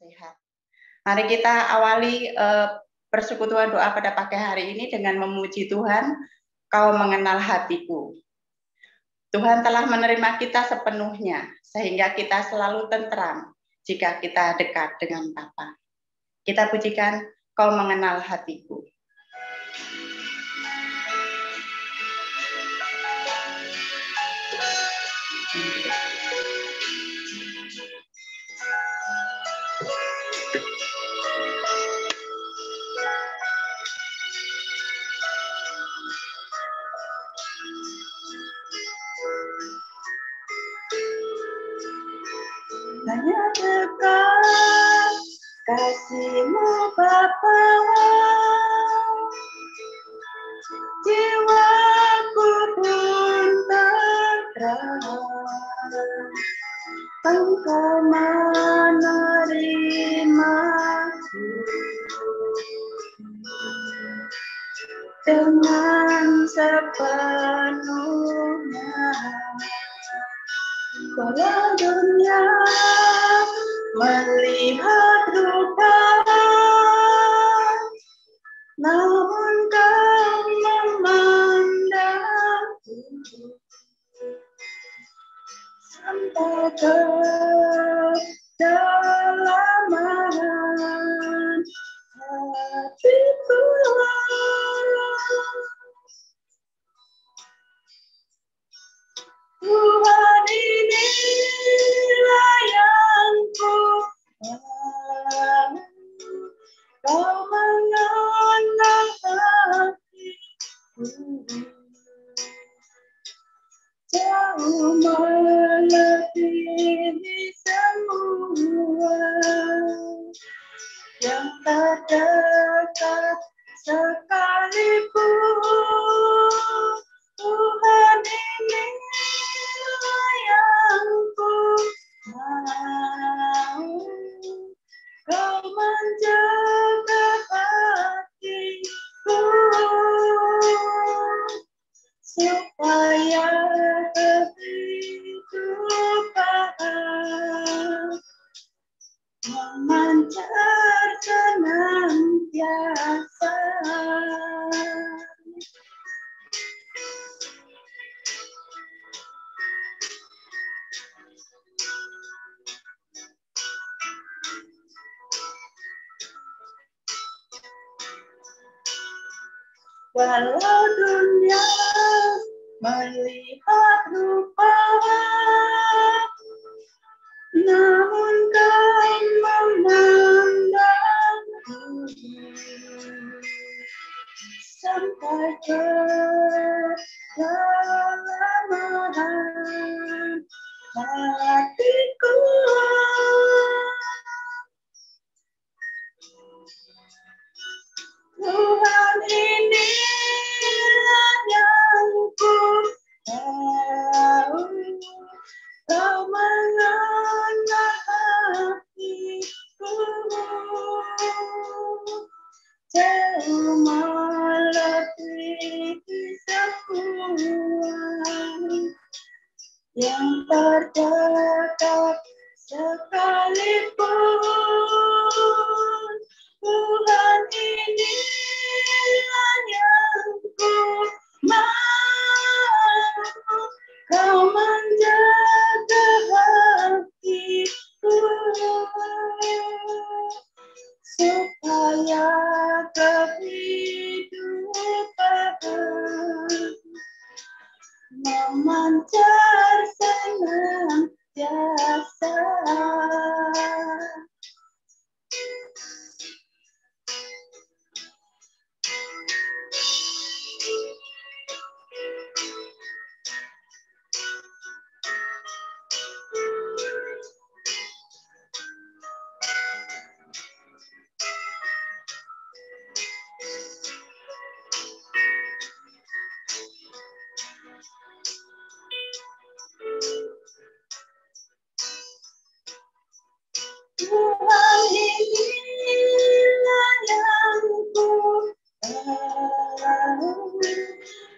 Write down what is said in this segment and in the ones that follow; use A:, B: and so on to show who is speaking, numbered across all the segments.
A: sehat. Mari kita awali persekutuan doa pada pagi hari ini dengan memuji Tuhan. Kau mengenal hatiku. Tuhan telah menerima kita sepenuhnya, sehingga kita selalu tentram jika kita dekat dengan Bapa. Kita pujikan, Kau mengenal hatiku. Hanya dekat kasih-Mu Bapa, jiwaku pun tergerak. Engkau menerimaku dengan sepenuhnya. Walau dunia melihat rupa, namun Kau memandangku sampai kedalaman hatiku. Tuhan, inilah yang ku mau. Kau mengenal hatiku, jauh melebihi semua yang terdekat sekalipun. Tuhan, inilah yang ku mau. Kau menjaga hatiku supaya kehidupan memancar senantiasa. Walau dunia melihat rupa, namun Kau memandangku sampai kedalaman hatiku. Tuhan, inilah yang ku tahu. Kau mengenal hatiku, jauh melebihi semua yang terdekat sekalipun. Tuhan, inilah yang ku mau. Kau menjaga hatiku supaya kehidupan memancar senantiasa. Tuhan, inilah yang ku tahu.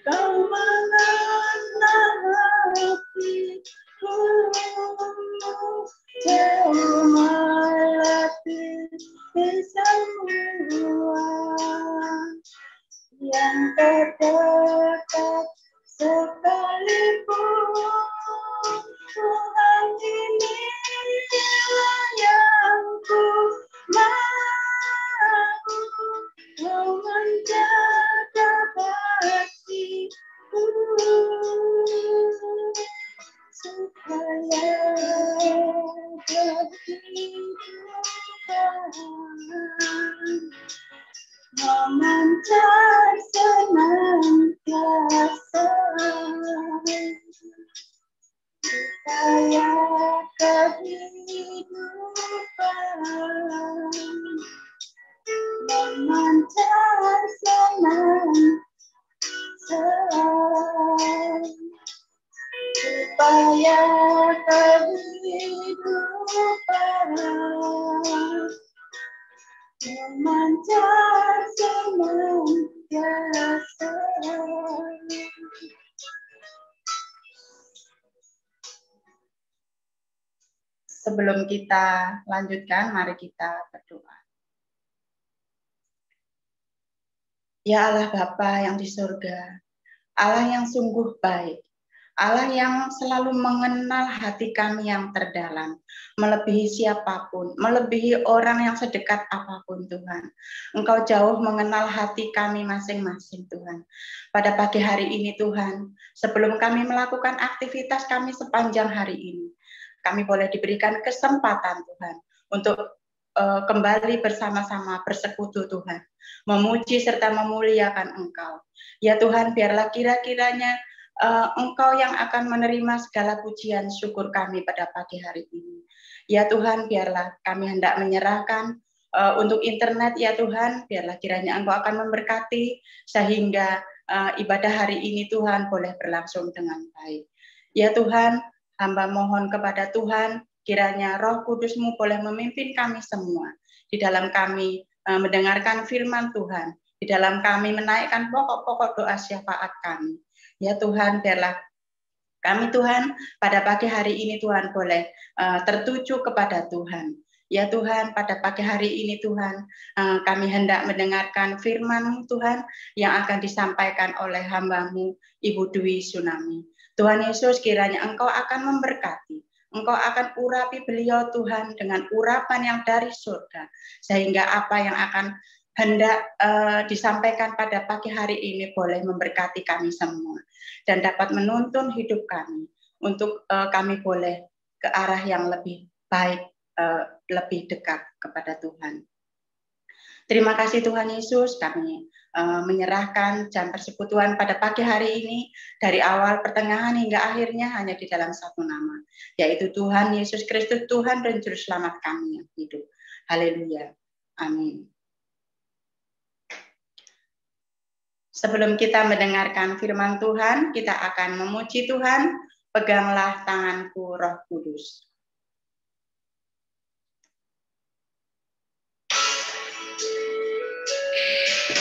A: Kau mengenal hatiku, jauh melebihi memancar senantiasa supaya kehidupan memancar senantiasa supaya kehidupan memancar senantiasa. Sebelum kita lanjutkan, mari kita berdoa. Ya Allah Bapa yang di surga, Allah yang sungguh baik, Allah yang selalu mengenal hati kami yang terdalam, melebihi siapapun, melebihi orang yang sedekat apapun Tuhan. Engkau jauh mengenal hati kami masing-masing Tuhan. Pada pagi hari ini Tuhan, sebelum kami melakukan aktivitas kami sepanjang hari ini, kami boleh diberikan kesempatan Tuhan untuk kembali bersama-sama bersekutu Tuhan, memuji serta memuliakan Engkau. Ya Tuhan, biarlah kira-kiranya Engkau yang akan menerima segala pujian syukur kami pada pagi hari ini. Ya Tuhan, biarlah kami hendak menyerahkan untuk internet, ya Tuhan, biarlah kiranya Engkau akan memberkati sehingga ibadah hari ini Tuhan boleh berlangsung dengan baik. Ya Tuhan, hamba mohon kepada Tuhan, kiranya Roh Kudus-Mu boleh memimpin kami semua di dalam kami mendengarkan firman Tuhan, di dalam kami menaikkan pokok-pokok doa syafaat kami. Ya Tuhan, biarlah kami Tuhan pada pagi hari ini Tuhan boleh tertuju kepada Tuhan. Ya Tuhan, pada pagi hari ini Tuhan, kami hendak mendengarkan firman-Mu Tuhan yang akan disampaikan oleh hamba-Mu Ibu Dwi Tsunami. Tuhan Yesus, kiranya Engkau akan memberkati, Engkau akan urapi beliau Tuhan dengan urapan yang dari surga, sehingga apa yang akan hendak disampaikan pada pagi hari ini boleh memberkati kami semua dan dapat menuntun hidup kami untuk kami boleh ke arah yang lebih baik, lebih dekat kepada Tuhan. Terima kasih Tuhan Yesus, kami menyerahkan jam persekutuan pada pagi hari ini dari awal, pertengahan hingga akhirnya hanya di dalam satu nama, yaitu Tuhan Yesus Kristus, Tuhan dan Juru Selamat kami yang hidup. Haleluya. Amin. Sebelum kita mendengarkan firman Tuhan, kita akan memuji Tuhan. Peganglah tanganku, Roh Kudus.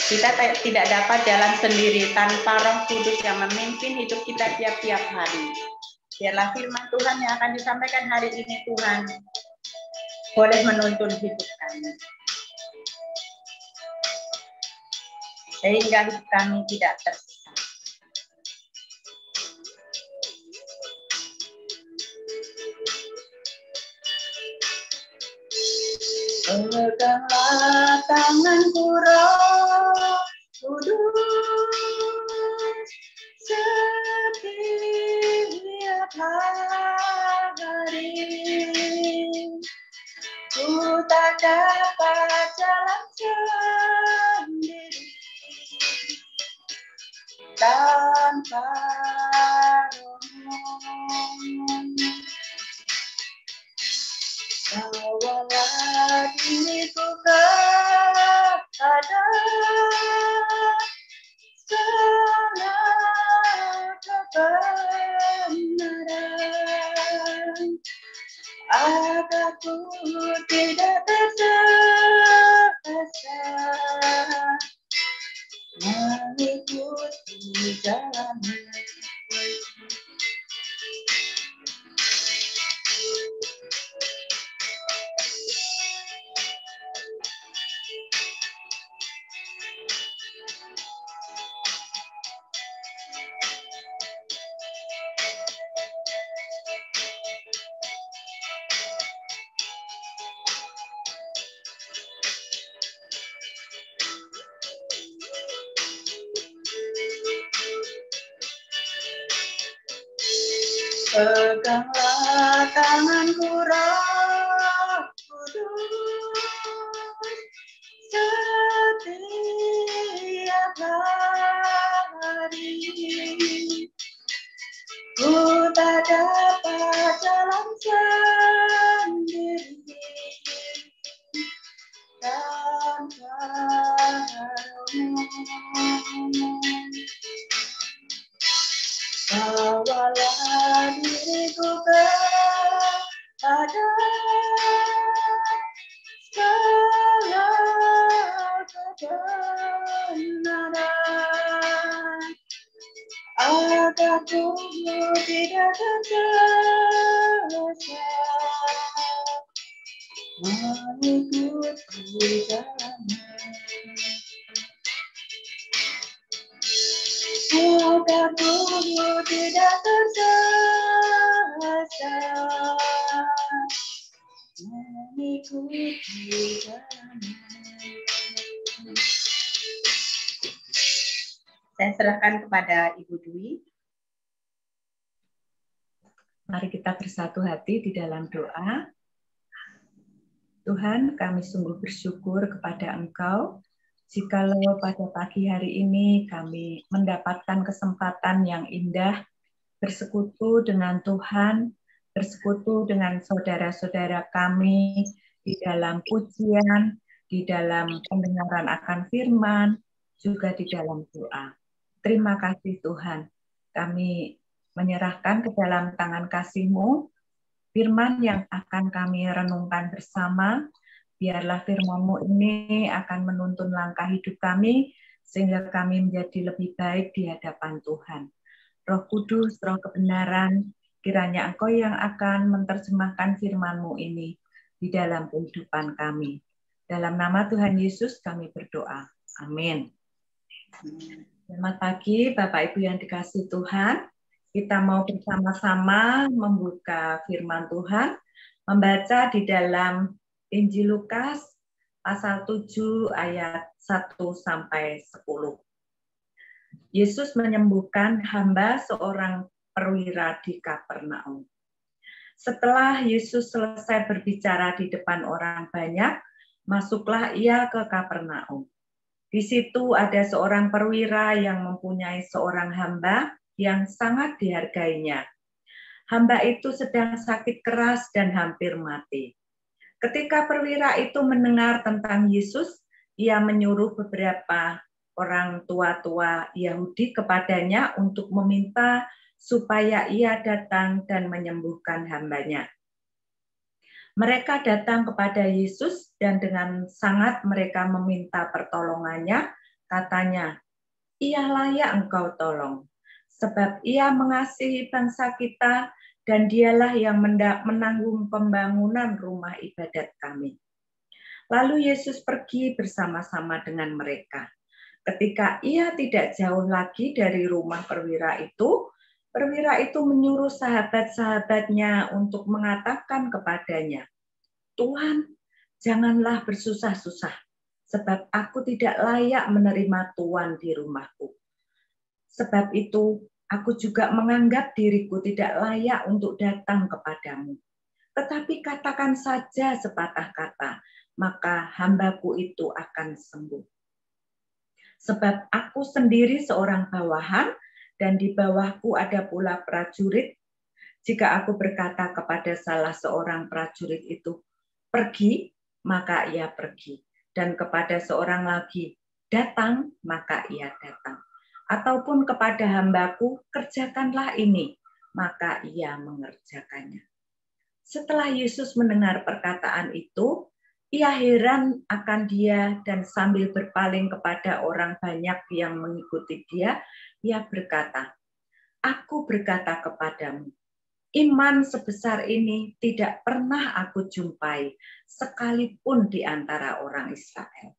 A: Kita tidak dapat jalan sendiri tanpa Roh Kudus yang memimpin hidup kita tiap-tiap hari. Biarlah firman Tuhan yang akan disampaikan hari ini Tuhan boleh menuntun hidup kami, sehingga hidup kami tidak tersesat. Peganglah tanganku, Roh Kudus, setiap hari. Ku tak dapat jalan sendiri tanpa Roh-Mu. Bawalah diriku kepada segala kebenaran, agar ku tidak tersesat mengikuti jalan-Mu. Peganglah tanganku Roh Kudus, setiap hari. Ku tak dapat jalan sendiri tanpa-Mu. Bawalah diriku kepada segala kebenaran, agar tubuh tidak tersesat mengikuti jalanmu. Agar tubuh tidak tersesat mengikuti jalanmu. Saya serahkan kepada Ibu Dwi.
B: Mari kita bersatu hati di dalam doa. Tuhan, kami sungguh bersyukur kepada Engkau jikalau pada pagi hari ini kami mendapatkan kesempatan yang indah bersekutu dengan Tuhan, bersekutu dengan saudara-saudara kami di dalam pujian, di dalam pendengaran akan firman, juga di dalam doa. Terima kasih Tuhan, kami menyerahkan ke dalam tangan kasih-Mu firman yang akan kami renungkan bersama. Biarlah firman-Mu ini akan menuntun langkah hidup kami, sehingga kami menjadi lebih baik di hadapan Tuhan. Roh Kudus, Roh kebenaran, kiranya Engkau yang akan menerjemahkan firman-Mu ini di dalam kehidupan kami. Dalam nama Tuhan Yesus kami berdoa. Amin. Selamat pagi Bapak Ibu yang dikasihi Tuhan. Kita mau bersama-sama membuka firman Tuhan, membaca di dalam Injil Lukas pasal 7 ayat 1 sampai 10. Yesus menyembuhkan hamba seorang perwira di Kapernaum. Setelah Yesus selesai berbicara di depan orang banyak, masuklah ia ke Kapernaum. Di situ ada seorang perwira yang mempunyai seorang hamba yang sangat dihargainya. Hamba itu sedang sakit keras dan hampir mati. Ketika perwira itu mendengar tentang Yesus, ia menyuruh beberapa orang tua-tua Yahudi kepadanya untuk meminta supaya ia datang dan menyembuhkan hambanya. Mereka datang kepada Yesus dan dengan sangat mereka meminta pertolongannya, katanya, ia layak engkau tolong, sebab ia mengasihi bangsa kita dan dialah yang menanggung pembangunan rumah ibadat kami. Lalu Yesus pergi bersama-sama dengan mereka. Ketika ia tidak jauh lagi dari rumah perwira itu menyuruh sahabat-sahabatnya untuk mengatakan kepadanya, Tuhan, janganlah bersusah-susah, sebab aku tidak layak menerima tuan di rumahku. Sebab itu, aku juga menganggap diriku tidak layak untuk datang kepadamu. Tetapi katakan saja sepatah kata, maka hambaku itu akan sembuh. Sebab aku sendiri seorang bawahan, dan di bawahku ada pula prajurit. Jika aku berkata kepada salah seorang prajurit itu, pergi, maka ia pergi. Dan kepada seorang lagi, datang, maka ia datang. Ataupun kepada hambaku, kerjakanlah ini, maka ia mengerjakannya. Setelah Yesus mendengar perkataan itu, ia heran akan dia dan sambil berpaling kepada orang banyak yang mengikuti dia, ia berkata, aku berkata kepadamu, iman sebesar ini tidak pernah aku jumpai, sekalipun di antara orang Israel.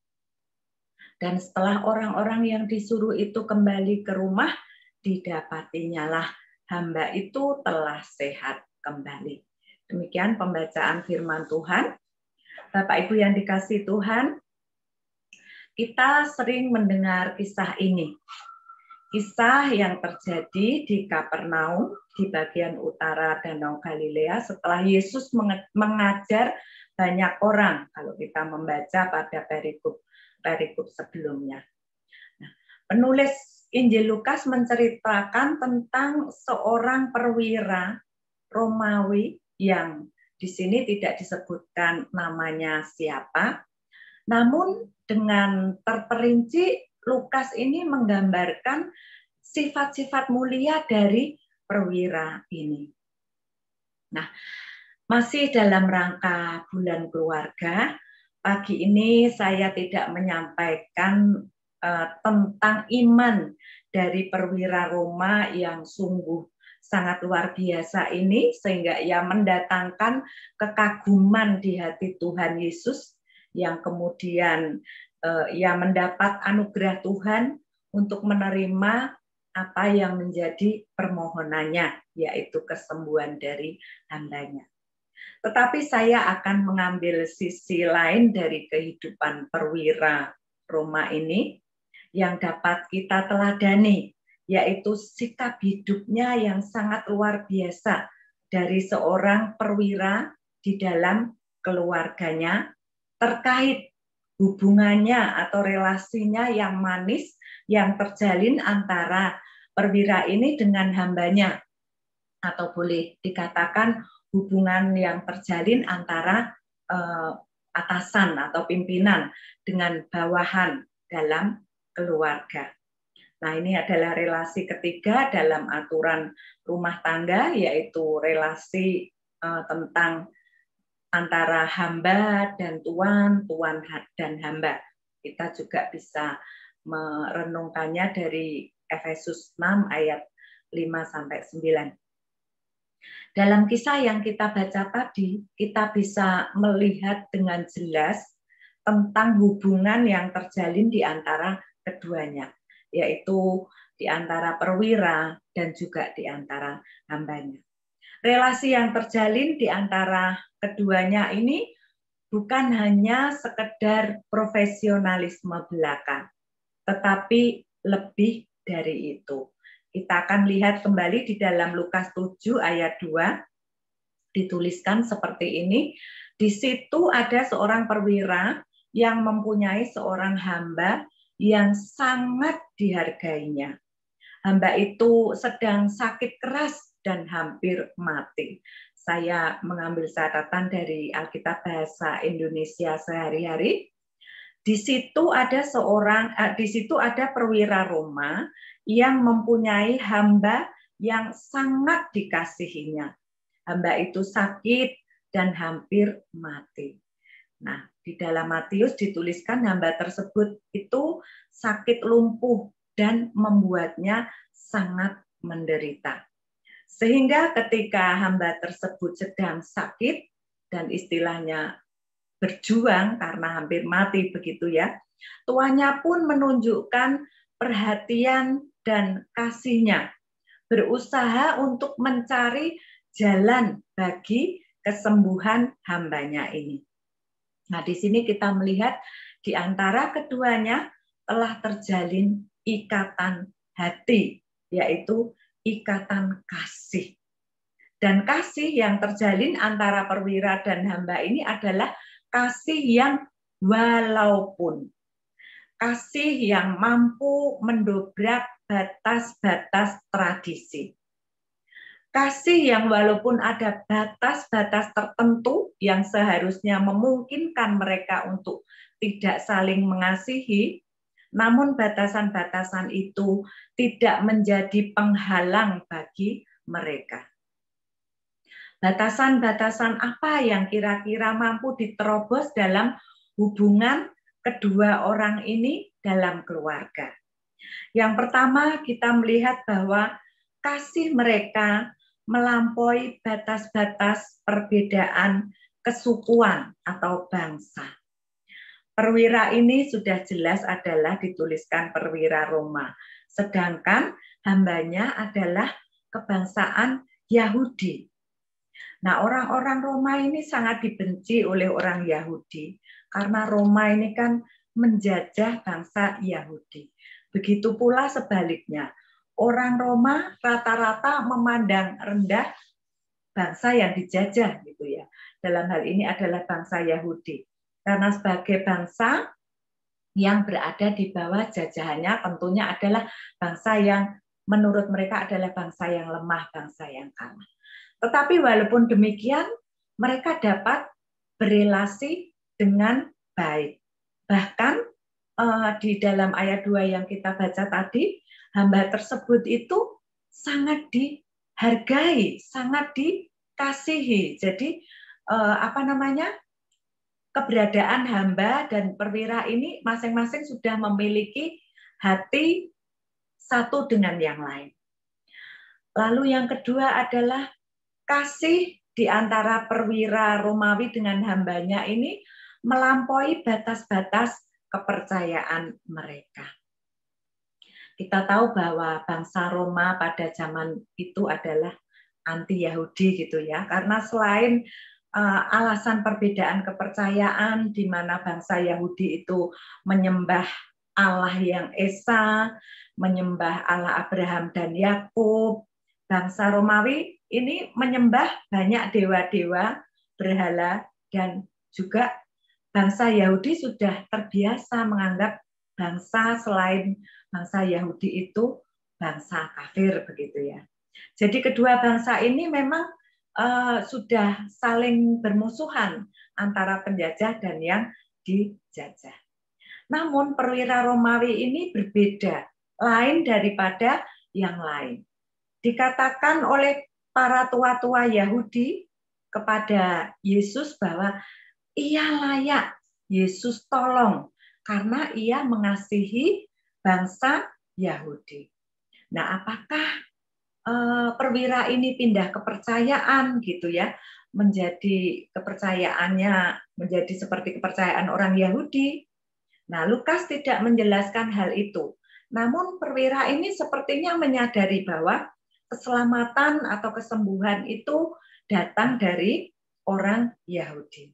B: Dan setelah orang-orang yang disuruh itu kembali ke rumah, didapatinya lah hamba itu telah sehat kembali. Demikian pembacaan firman Tuhan. Bapak Ibu yang dikasihi Tuhan, kita sering mendengar kisah ini. kisah yang terjadi di Kapernaum di bagian utara Danau Galilea setelah Yesus mengajar banyak orang, kalau kita membaca pada perikop sebelumnya. Nah, penulis Injil Lukas menceritakan tentang seorang perwira Romawi yang di sini tidak disebutkan namanya siapa, namun dengan terperinci Lukas ini menggambarkan sifat-sifat mulia dari perwira ini. Nah, masih dalam rangka bulan keluarga, pagi ini saya tidak menyampaikan tentang iman dari perwira Roma yang sungguh sangat luar biasa ini, sehingga ia mendatangkan kekaguman di hati Tuhan Yesus, yang kemudian ia mendapat anugerah Tuhan untuk menerima apa yang menjadi permohonannya, yaitu kesembuhan dari hambanya. Tetapi saya akan mengambil sisi lain dari kehidupan perwira Roma ini yang dapat kita teladani, yaitu sikap hidupnya yang sangat luar biasa dari seorang perwira di dalam keluarganya terkait hubungannya atau relasinya yang manis yang terjalin antara perwira ini dengan hambanya, atau boleh dikatakan hubungan yang terjalin antara atasan atau pimpinan dengan bawahan dalam keluarga. Nah, ini adalah relasi ketiga dalam aturan rumah tangga, yaitu relasi tentang antara hamba dan tuan, tuan dan hamba. Kita juga bisa merenungkannya dari Efesus 6 ayat 5-9. Dalam kisah yang kita baca tadi, kita bisa melihat dengan jelas tentang hubungan yang terjalin di antara keduanya, yaitu di antara perwira dan juga di antara hambanya. Relasi yang terjalin di antara keduanya ini bukan hanya sekedar profesionalisme belaka, tetapi lebih dari itu. Kita akan lihat kembali di dalam Lukas 7 ayat 2, dituliskan seperti ini. Di situ ada seorang perwira yang mempunyai seorang hamba yang sangat dihargainya. Hamba itu sedang sakit keras dan hampir mati. Saya mengambil catatan dari Alkitab Bahasa Indonesia Sehari-hari. Di situ ada perwira Roma yang mempunyai hamba yang sangat dikasihinya. Hamba itu sakit dan hampir mati. Nah, di dalam Matius dituliskan hamba tersebut itu sakit lumpuh dan membuatnya sangat menderita. Sehingga ketika hamba tersebut sedang sakit dan istilahnya berjuang karena hampir mati begitu ya, tuannya pun menunjukkan perhatian dan kasihnya, berusaha untuk mencari jalan bagi kesembuhan hambanya ini. Nah, di sini kita melihat di antara keduanya telah terjalin ikatan hati, yaitu ikatan kasih. Dan kasih yang terjalin antara perwira dan hamba ini adalah kasih yang walaupun. Kasih yang mampu mendobrak batas-batas tradisi. Kasih yang walaupun ada batas-batas tertentu yang seharusnya memungkinkan mereka untuk tidak saling mengasihi, namun batasan-batasan itu tidak menjadi penghalang bagi mereka. Batasan-batasan apa yang kira-kira mampu diterobos dalam hubungan kedua orang ini dalam keluarga? Yang pertama, kita melihat bahwa kasih mereka melampaui batas-batas perbedaan kesukuan atau bangsa. Perwira ini sudah jelas adalah dituliskan perwira Roma, sedangkan hambanya adalah kebangsaan Yahudi. Nah, orang-orang Roma ini sangat dibenci oleh orang Yahudi, karena Roma ini kan menjajah bangsa Yahudi. Begitu pula sebaliknya, orang Roma rata-rata memandang rendah bangsa yang dijajah gitu ya. Dalam hal ini adalah bangsa Yahudi. Karena sebagai bangsa yang berada di bawah jajahannya tentunya adalah bangsa yang menurut mereka adalah bangsa yang lemah, bangsa yang kalah. Tetapi walaupun demikian, mereka dapat berelasi dengan baik. Bahkan di dalam ayat 2 yang kita baca tadi, hamba tersebut itu sangat dihargai, sangat dikasihi. Jadi keberadaan hamba dan perwira ini masing-masing sudah memiliki hati satu dengan yang lain. Lalu yang kedua adalah kasih di antara perwira Romawi dengan hambanya ini melampaui batas-batas kepercayaan mereka. Kita tahu bahwa bangsa Roma pada zaman itu adalah anti-Yahudi gitu ya, karena selain alasan perbedaan kepercayaan di mana bangsa Yahudi itu menyembah Allah yang esa, menyembah Allah Abraham dan Yakub, bangsa Romawi ini menyembah banyak dewa-dewa, berhala, dan juga bangsa Yahudi sudah terbiasa menganggap bangsa selain bangsa Yahudi itu bangsa kafir begitu ya. Jadi kedua bangsa ini memang sudah saling bermusuhan antara penjajah dan yang dijajah. Namun perwira Romawi ini berbeda, lain daripada yang lain. Dikatakan oleh para tua-tua Yahudi kepada Yesus bahwa ia layak, Yesus tolong, karena ia mengasihi bangsa Yahudi. Nah, apakah perwira ini pindah kepercayaan gitu ya, menjadi kepercayaannya menjadi seperti kepercayaan orang Yahudi? Nah, Lukas tidak menjelaskan hal itu. Namun perwira ini sepertinya menyadari bahwa keselamatan atau kesembuhan itu datang dari orang Yahudi.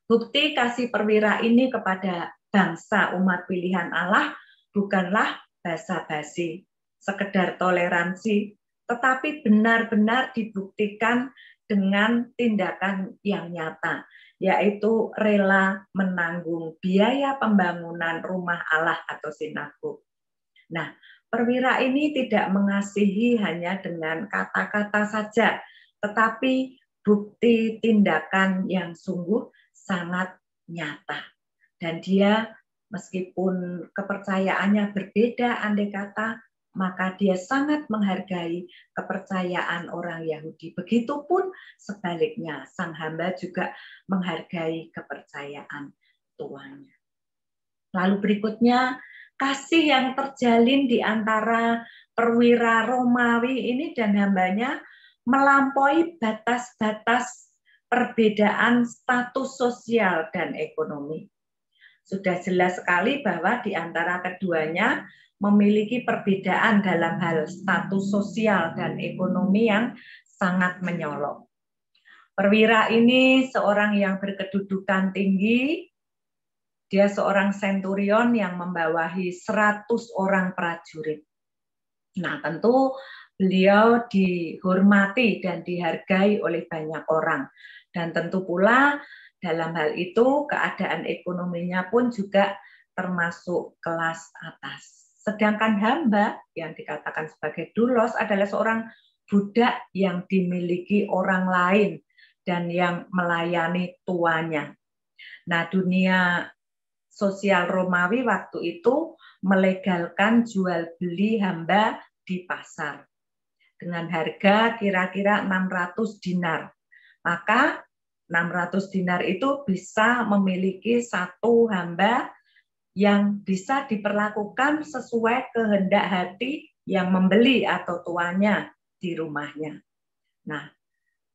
B: Bukti kasih perwira ini kepada bangsa umat pilihan Allah bukanlah basa-basi, sekedar toleransi, tetapi benar-benar dibuktikan dengan tindakan yang nyata, yaitu rela menanggung biaya pembangunan rumah Allah atau sinagog. Nah, perwira ini tidak mengasihi hanya dengan kata-kata saja, tetapi bukti tindakan yang sungguh sangat nyata. Dan dia meskipun kepercayaannya berbeda andai kata, maka dia sangat menghargai kepercayaan orang Yahudi. Begitupun sebaliknya, sang hamba juga menghargai kepercayaan tuannya. Lalu berikutnya, kasih yang terjalin di antara perwira Romawi ini dan hambanya melampaui batas-batas perbedaan status sosial dan ekonomi. Sudah jelas sekali bahwa di antara keduanya memiliki perbedaan dalam hal status sosial dan ekonomi yang sangat menyolok. Perwira ini seorang yang berkedudukan tinggi, dia seorang senturion yang membawahi 100 orang prajurit. Nah, tentu beliau dihormati dan dihargai oleh banyak orang. Dan tentu pula dalam hal itu keadaan ekonominya pun juga termasuk kelas atas. Sedangkan hamba yang dikatakan sebagai doulos adalah seorang budak yang dimiliki orang lain dan yang melayani tuannya. Nah, dunia sosial Romawi waktu itu melegalkan jual beli hamba di pasar dengan harga kira-kira 600 dinar. Maka 600 dinar itu bisa memiliki satu hamba yang bisa diperlakukan sesuai kehendak hati yang membeli atau tuannya di rumahnya. Nah,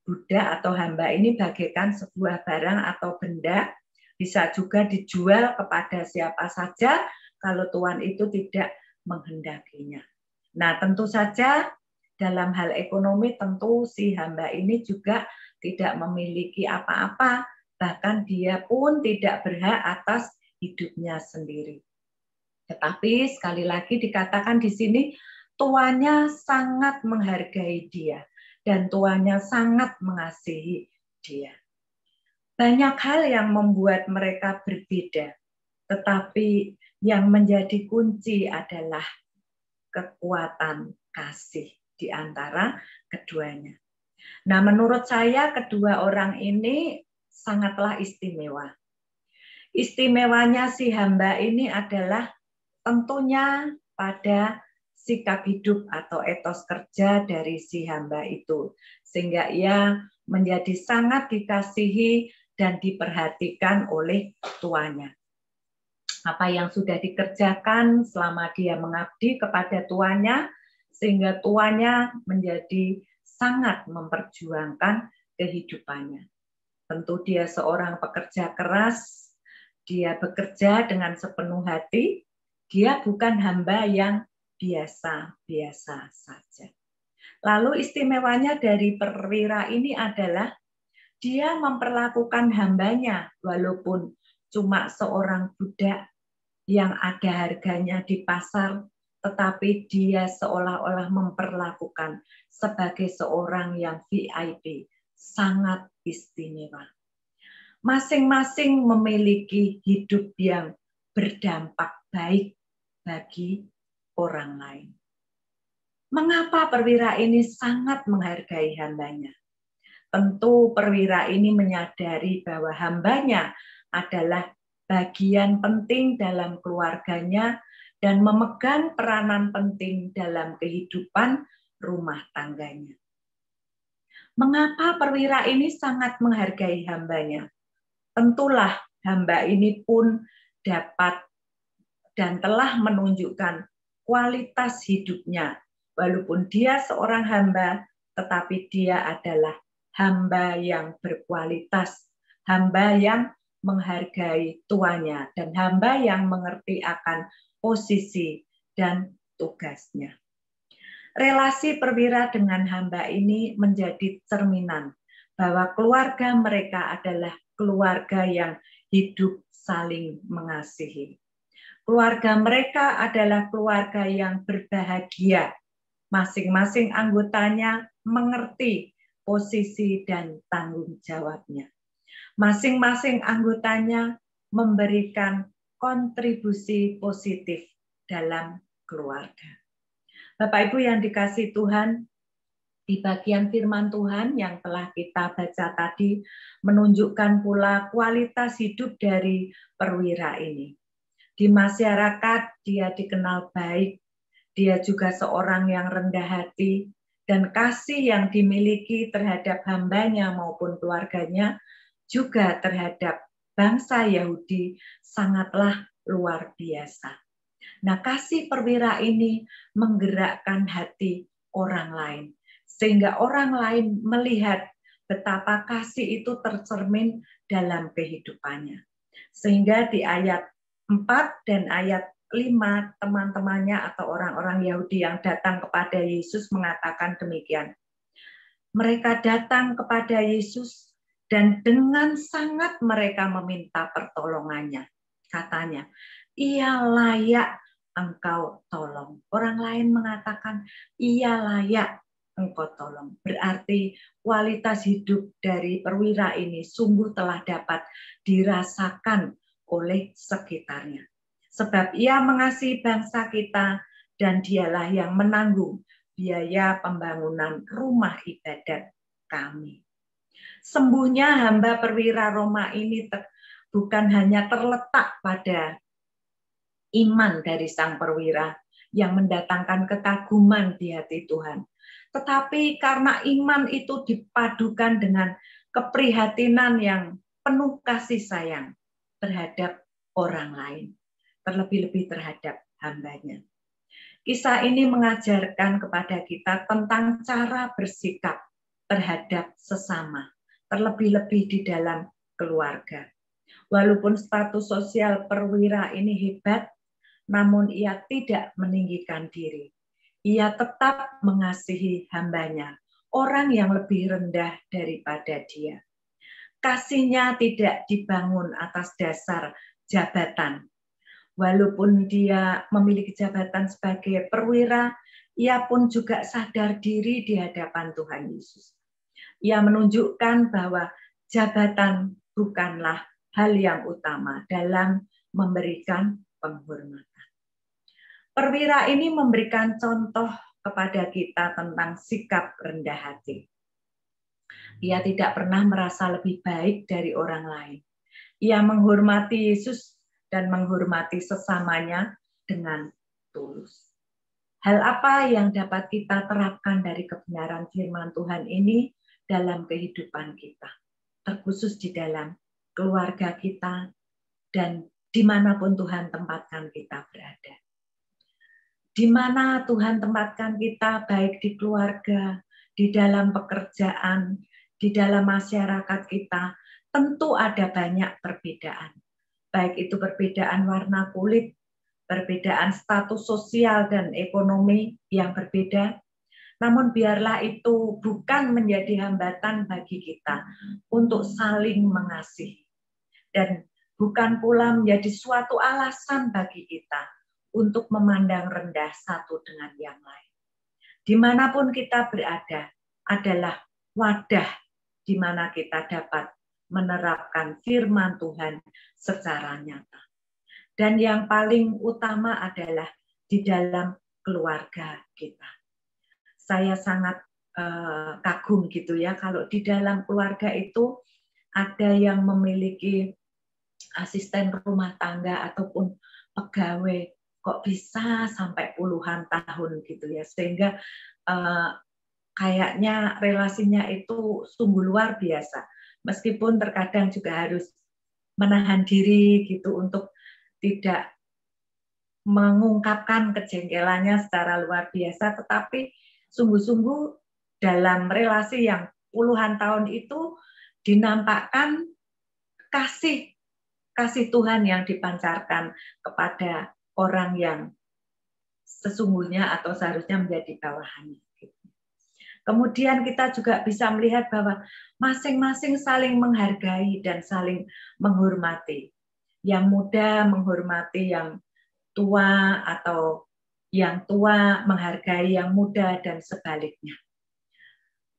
B: budak atau hamba ini bagaikan sebuah barang atau benda, bisa juga dijual kepada siapa saja kalau tuan itu tidak menghendakinya. Nah, tentu saja dalam hal ekonomi tentu si hamba ini juga tidak memiliki apa-apa, bahkan dia pun tidak berhak atas hidupnya sendiri. Tetapi sekali lagi dikatakan di sini tuannya sangat menghargai dia dan tuannya sangat mengasihi dia. Banyak hal yang membuat mereka berbeda, tetapi yang menjadi kunci adalah kekuatan kasih di antara keduanya. Nah, menurut saya kedua orang ini sangatlah istimewa. Istimewanya si hamba ini adalah tentunya pada sikap hidup atau etos kerja dari si hamba itu. Sehingga ia menjadi sangat dikasihi dan diperhatikan oleh tuannya. Apa yang sudah dikerjakan selama dia mengabdi kepada tuannya, sehingga tuannya menjadi sangat memperjuangkan kehidupannya. Tentu dia seorang pekerja keras, dia bekerja dengan sepenuh hati, dia bukan hamba yang biasa-biasa saja. Lalu istimewanya dari perwira ini adalah dia memperlakukan hambanya walaupun cuma seorang budak yang ada harganya di pasar, tetapi dia seolah-olah memperlakukan sebagai seorang yang VIP, sangat istimewa. Masing-masing memiliki hidup yang berdampak baik bagi orang lain. Mengapa perwira ini sangat menghargai hambanya? Tentu perwira ini menyadari bahwa hambanya adalah bagian penting dalam keluarganya dan memegang peranan penting dalam kehidupan rumah tangganya. Mengapa perwira ini sangat menghargai hambanya? Tentulah hamba ini pun dapat dan telah menunjukkan kualitas hidupnya. Walaupun dia seorang hamba, tetapi dia adalah hamba yang berkualitas, hamba yang menghargai tuannya, dan hamba yang mengerti akan posisi dan tugasnya. Relasi perwira dengan hamba ini menjadi cerminan bahwa keluarga mereka adalah keluarga yang hidup saling mengasihi. Keluarga mereka adalah keluarga yang berbahagia. Masing-masing anggotanya mengerti posisi dan tanggung jawabnya. Masing-masing anggotanya memberikan kontribusi positif dalam keluarga. Bapak Ibu yang dikasihi Tuhan, di bagian firman Tuhan yang telah kita baca tadi menunjukkan pula kualitas hidup dari perwira ini. Di masyarakat dia dikenal baik, dia juga seorang yang rendah hati, dan kasih yang dimiliki terhadap hambanya maupun keluarganya juga terhadap bangsa Yahudi sangatlah luar biasa. Nah, kasih perwira ini menggerakkan hati orang lain, sehingga orang lain melihat betapa kasih itu tercermin dalam kehidupannya. Sehingga di ayat 4 dan ayat 5, teman-temannya atau orang-orang Yahudi yang datang kepada Yesus mengatakan demikian. Mereka datang kepada Yesus dan dengan sangat mereka meminta pertolongannya. Katanya, ia layak engkau tolong. Orang lain mengatakan, ia layak engkau tolong. Berarti kualitas hidup dari perwira ini sungguh telah dapat dirasakan oleh sekitarnya. Sebab ia mengasihi bangsa kita dan dialah yang menanggung biaya pembangunan rumah ibadat kami. Sembuhnya hamba perwira Roma ini bukan hanya terletak pada iman dari sang perwira yang mendatangkan kekaguman di hati Tuhan. Tetapi karena iman itu dipadukan dengan keprihatinan yang penuh kasih sayang terhadap orang lain, terlebih-lebih terhadap hambanya. Kisah ini mengajarkan kepada kita tentang cara bersikap terhadap sesama, terlebih-lebih di dalam keluarga. Walaupun status sosial perwira ini hebat, namun ia tidak meninggikan diri. Ia tetap mengasihi hambanya, orang yang lebih rendah daripada dia. Kasihnya tidak dibangun atas dasar jabatan. Walaupun dia memiliki jabatan sebagai perwira, ia pun juga sadar diri di hadapan Tuhan Yesus. Ia menunjukkan bahwa jabatan bukanlah hal yang utama dalam memberikan penghormatan. Perwira ini memberikan contoh kepada kita tentang sikap rendah hati. Ia tidak pernah merasa lebih baik dari orang lain. Ia menghormati Yesus dan menghormati sesamanya dengan tulus. Hal apa yang dapat kita terapkan dari kebenaran firman Tuhan ini dalam kehidupan kita, terkhusus di dalam keluarga kita dan dimanapun Tuhan tempatkan kita berada. Di mana Tuhan tempatkan kita, baik di keluarga, di dalam pekerjaan, di dalam masyarakat kita, tentu ada banyak perbedaan. Baik itu perbedaan warna kulit, perbedaan status sosial dan ekonomi yang berbeda, namun biarlah itu bukan menjadi hambatan bagi kita untuk saling mengasihi, dan bukan pula menjadi suatu alasan bagi kita untuk memandang rendah satu dengan yang lain. Dimanapun kita berada adalah wadah di mana kita dapat menerapkan firman Tuhan secara nyata. Dan yang paling utama adalah di dalam keluarga kita. Saya sangat kagum gitu ya, kalau di dalam keluarga itu ada yang memiliki asisten rumah tangga ataupun pegawai, kok bisa sampai puluhan tahun gitu ya, sehingga kayaknya relasinya itu sungguh luar biasa. Meskipun terkadang juga harus menahan diri gitu untuk tidak mengungkapkan kejengkelannya secara luar biasa, tetapi sungguh-sungguh dalam relasi yang puluhan tahun itu dinampakkan kasih Tuhan yang dipancarkan kepada orang yang sesungguhnya atau seharusnya menjadi bawahannya. Kemudian kita juga bisa melihat bahwa masing-masing saling menghargai dan saling menghormati. Yang muda menghormati yang tua atau yang tua menghargai yang muda dan sebaliknya.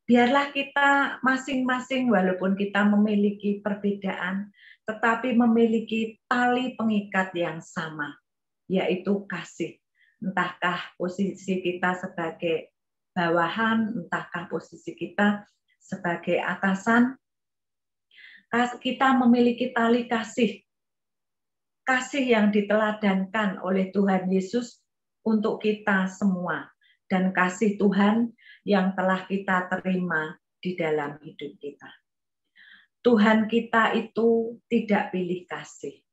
B: Biarlah kita masing-masing walaupun kita memiliki perbedaan, tetapi memiliki tali pengikat yang sama, yaitu kasih. Entahkah posisi kita sebagai bawahan, entahkah posisi kita sebagai atasan, kita memiliki tali kasih yang diteladankan oleh Tuhan Yesus untuk kita semua, dan kasih Tuhan yang telah kita terima di dalam hidup kita. Tuhan kita itu tidak pilih kasih,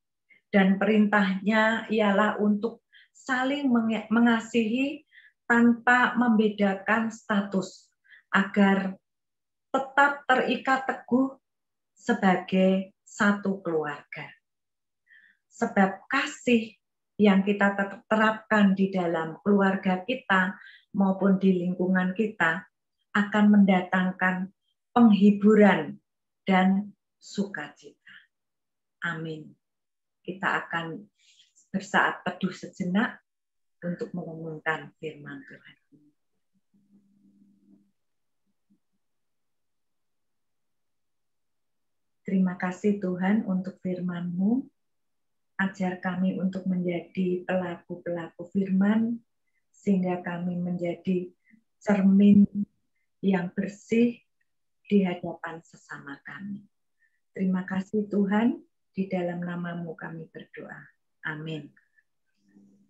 B: dan perintahnya ialah untuk saling mengasihi tanpa membedakan status, agar tetap terikat teguh sebagai satu keluarga. Sebab kasih yang kita terapkan di dalam keluarga kita maupun di lingkungan kita akan mendatangkan penghiburan dan sukacita. Amin. Kita akan bersaat teduh sejenak untuk merenungkan firman Tuhan. Terima kasih Tuhan untuk firman-Mu. Ajar kami untuk menjadi pelaku-pelaku firman, sehingga kami menjadi cermin yang bersih di hadapan sesama kami. Terima kasih Tuhan, di dalam nama-Mu kami berdoa. Amin.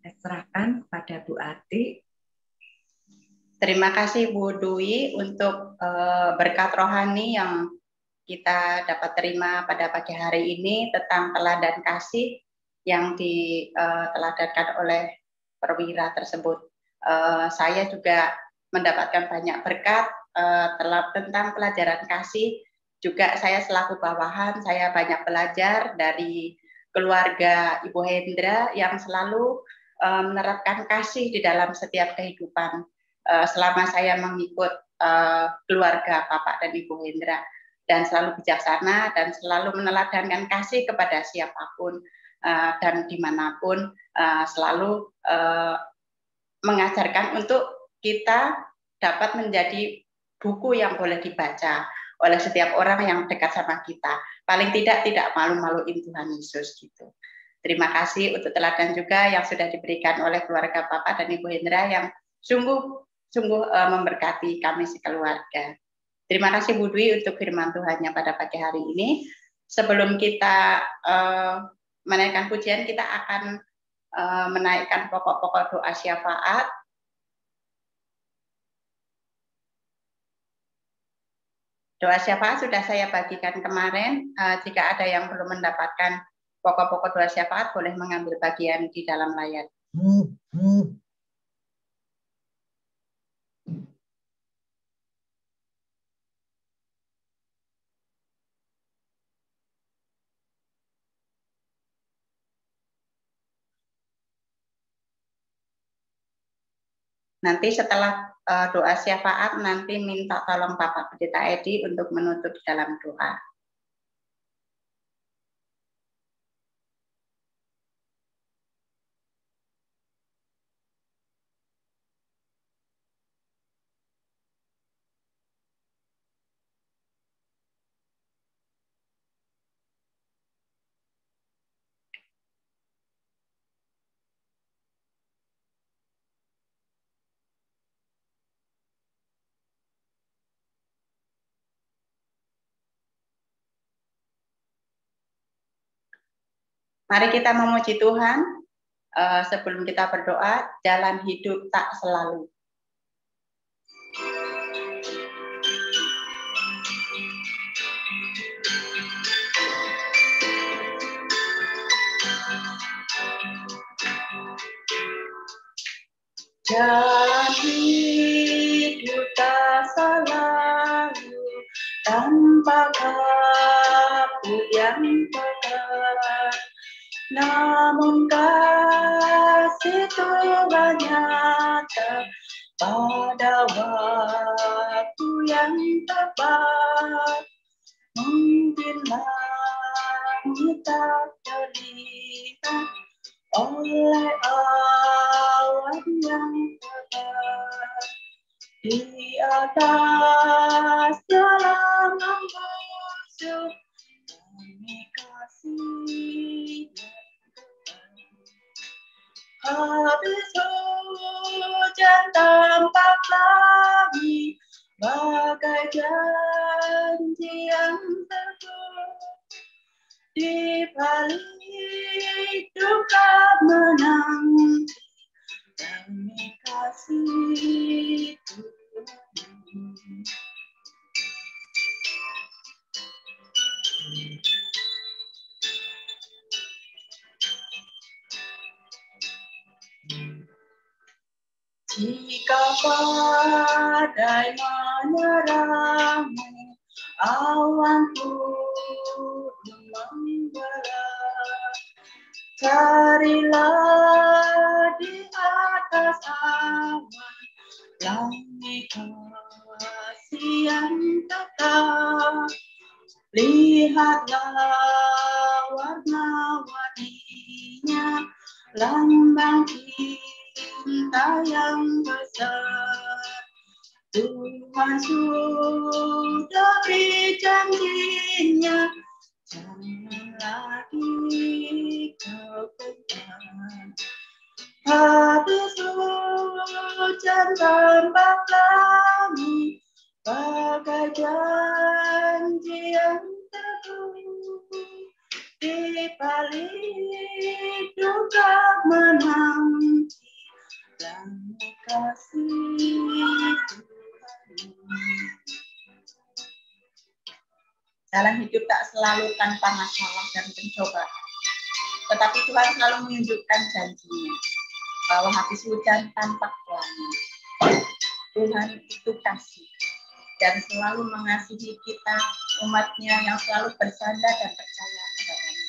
B: Saya serahkan kepada Bu Ati.
A: Terima kasih Bu Dwi untuk berkat rohani yang kita dapat terima pada pagi hari ini tentang teladan kasih yang diteladankan oleh perwira tersebut. Saya juga mendapatkan banyak berkat tentang pelajaran kasih. Juga saya selaku bawahan, saya banyak belajar dari keluarga Ibu Hendra yang selalu menerapkan kasih di dalam setiap kehidupan selama saya mengikut keluarga Bapak dan Ibu Hendra, dan selalu bijaksana dan selalu meneladankan kasih kepada siapapun dan dimanapun, selalu mengajarkan untuk kita dapat menjadi buku yang boleh dibaca oleh setiap orang yang dekat sama kita. Paling tidak malu-maluin Tuhan Yesus gitu. Terima kasih untuk teladan juga yang sudah diberikan oleh keluarga Bapak dan Ibu Hendra yang sungguh memberkati kami sekeluarga. Terima kasih Bu Dwi untuk firman Tuhannya pada pagi hari ini. Sebelum kita menaikkan pujian, kita akan menaikkan pokok-pokok doa syafaat. Doa syafaat sudah saya bagikan kemarin. Jika ada yang belum mendapatkan pokok-pokok doa syafaat, boleh mengambil bagian di dalam layar. Nanti setelah doa syafaat, nanti minta tolong Bapak Pendeta Edi untuk menutup dalam doa. Mari kita memuji Tuhan. Sebelum kita berdoa, jalan hidup tak selalu. Jalan hidup tak selalu tanpa kabut yang pekat. Namun kasih Tuhan nyata pada waktu yang tepat. Mungkin langit tak terlihat oleh awan yang tebal. Di atas jalan musuh kami kasih. Habis hujan tampak lagi bagai janji yang teguh. Di balik duka menang kami kasih Tuhan. Jika badai menyerangmu, awan turun membelah, carilah di atas awan langit kasih yang tetap. Lihatlah warna-warninya, lambang cinta yang besar. Tuhan sudah beri janjinya, jangan lagi kau gentar. Habis hujan tampak langit bagai janji yang teguh. Di balik duka menanti langit kasih Tuhan. Jalan hidup tak selalu tanpa masalah dan pencobaan, tetapi Tuhan selalu menunjukkan janjinya bahwa habis hujan tampak pelangi. Tuhan itu kasih dan selalu mengasihi kita, umatnya yang selalu bersandar dan percaya kepadanya.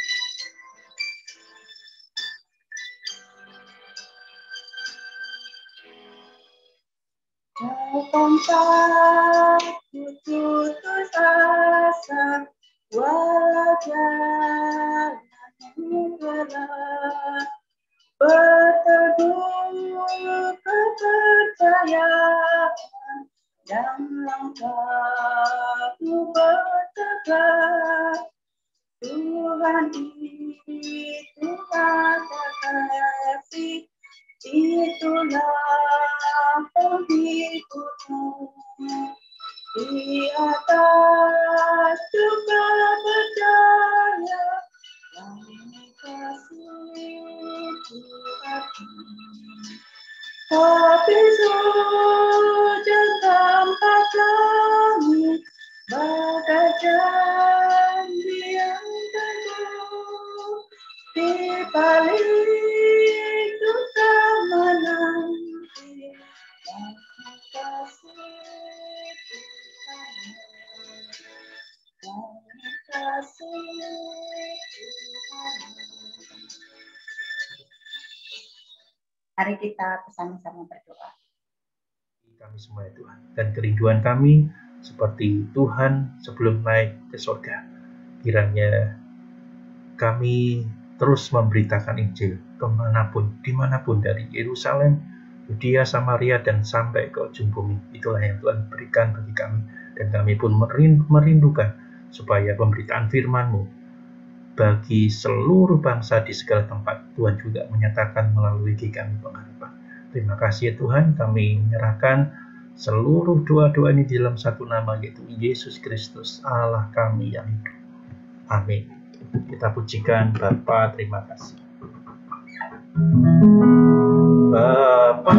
A: Jangan takut putus asa, walau jalanmu berat, berteduh kepercayaan. Tuhan itu ada kasih, itulah pengikutmu. Di atas juga berdaya, kami kasih Tuhan. Tapi sujud tempat kami, bagai janji yang teguh, di balik duka menanti, kami kasih Tuhan. Kami kasih Tuhan. Mari kita bersama-sama berdoa.
C: Kami semua ya Tuhan, dan kerinduan kami seperti Tuhan sebelum naik ke surga. Kiranya kami terus memberitakan Injil kemanapun, dimanapun, dari Yerusalem, Yudea, Samaria, dan sampai ke ujung bumi. Itulah yang Tuhan berikan bagi kami, dan kami pun merindukan supaya pemberitaan firman-Mu bagi seluruh bangsa di segala tempat Tuhan juga menyatakan melalui kami pengharapan. Terima kasih ya Tuhan, kami menyerahkan seluruh doa-doa ini di dalam satu nama, yaitu Yesus Kristus, Allah kami yang hidup. Amin. Kita pujikan Bapa, terima kasih. Bapa